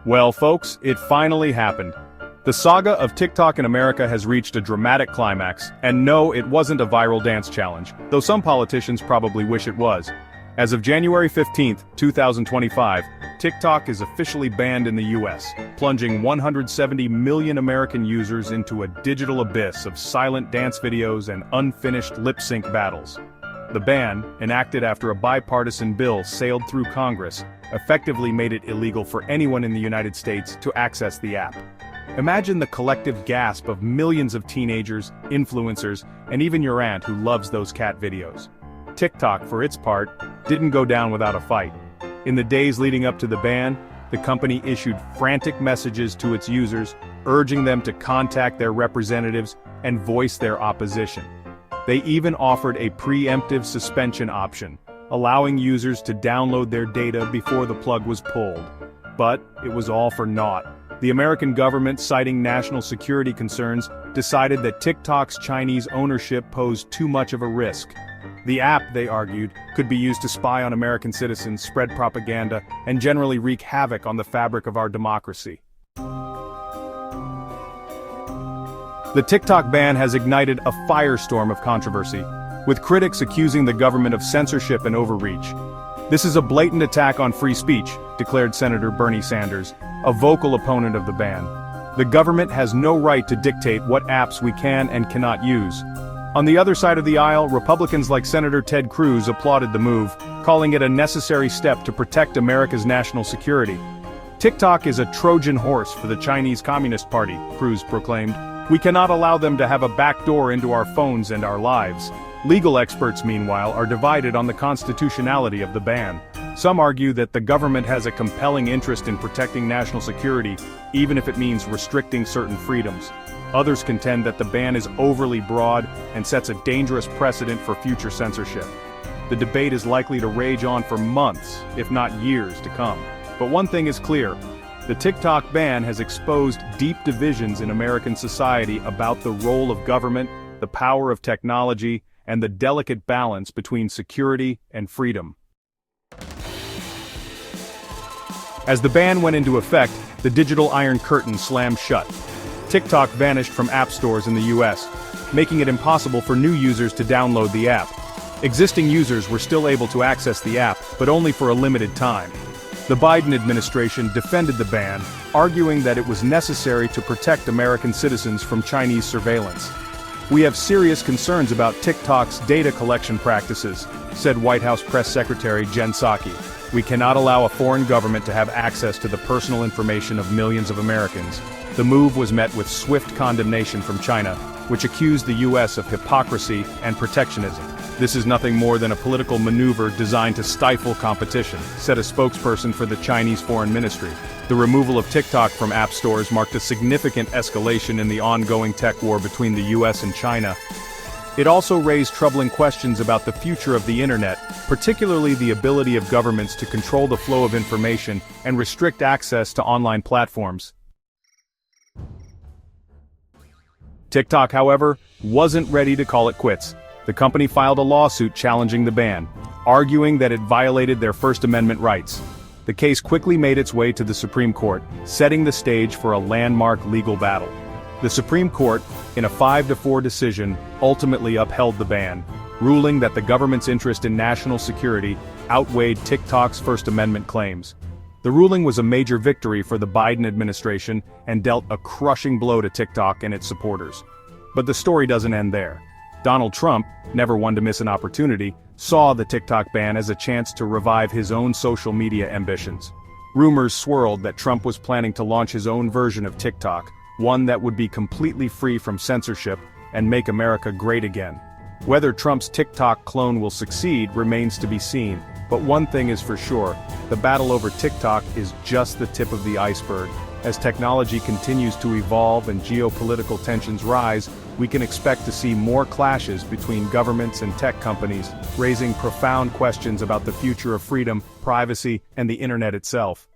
Well, folks, it finally happened. The saga of TikTok in America has reached a dramatic climax, and no, it wasn't a viral dance challenge, though some politicians probably wish it was. As of January 15, 2025, TikTok is officially banned in the US, plunging 170 million American users into a digital abyss of silent dance videos and unfinished lip-sync battles. The ban, enacted after a bipartisan bill sailed through Congress, effectively made it illegal for anyone in the United States to access the app. Imagine the collective gasp of millions of teenagers, influencers, and even your aunt who loves those cat videos. TikTok, for its part, didn't go down without a fight. In the days leading up to the ban, the company issued frantic messages to its users, urging them to contact their representatives and voice their opposition. They even offered a preemptive suspension option, allowing users to download their data before the plug was pulled. But it was all for naught. The American government, citing national security concerns, decided that TikTok's Chinese ownership posed too much of a risk. The app, they argued, could be used to spy on American citizens, spread propaganda, and generally wreak havoc on the fabric of our democracy. The TikTok ban has ignited a firestorm of controversy, with critics accusing the government of censorship and overreach. This is a blatant attack on free speech, declared Senator Bernie Sanders, a vocal opponent of the ban. The government has no right to dictate what apps we can and cannot use. On the other side of the aisle, Republicans like Senator Ted Cruz applauded the move, calling it a necessary step to protect America's national security. TikTok is a Trojan horse for the Chinese Communist Party, Cruz proclaimed. We cannot allow them to have a backdoor into our phones and our lives. Legal experts, meanwhile, are divided on the constitutionality of the ban. Some argue that the government has a compelling interest in protecting national security, even if it means restricting certain freedoms. Others contend that the ban is overly broad and sets a dangerous precedent for future censorship. The debate is likely to rage on for months, if not years, to come. But one thing is clear. The TikTok ban has exposed deep divisions in American society about the role of government, the power of technology, and the delicate balance between security and freedom. As the ban went into effect, the digital Iron Curtain slammed shut. TikTok vanished from app stores in the US, making it impossible for new users to download the app. Existing users were still able to access the app, but only for a limited time. The Biden administration defended the ban, arguing that it was necessary to protect American citizens from Chinese surveillance. We have serious concerns about TikTok's data collection practices, said White House Press Secretary Jen Psaki. We cannot allow a foreign government to have access to the personal information of millions of Americans. The move was met with swift condemnation from China, which accused the US of hypocrisy and protectionism. This is nothing more than a political maneuver designed to stifle competition, said a spokesperson for the Chinese Foreign Ministry. The removal of TikTok from app stores marked a significant escalation in the ongoing tech war between the US and China. It also raised troubling questions about the future of the internet, particularly the ability of governments to control the flow of information and restrict access to online platforms. TikTok, however, wasn't ready to call it quits. The company filed a lawsuit challenging the ban, arguing that it violated their First Amendment rights. The case quickly made its way to the Supreme Court, setting the stage for a landmark legal battle. The Supreme Court, in a 5-4 decision, ultimately upheld the ban, ruling that the government's interest in national security outweighed TikTok's First Amendment claims. The ruling was a major victory for the Biden administration and dealt a crushing blow to TikTok and its supporters. But the story doesn't end there. Donald Trump, never one to miss an opportunity, saw the TikTok ban as a chance to revive his own social media ambitions. Rumors swirled that Trump was planning to launch his own version of TikTok, one that would be completely free from censorship and make America great again. Whether Trump's TikTok clone will succeed remains to be seen, but one thing is for sure, the battle over TikTok is just the tip of the iceberg. As technology continues to evolve and geopolitical tensions rise, we can expect to see more clashes between governments and tech companies, raising profound questions about the future of freedom, privacy, and the internet itself.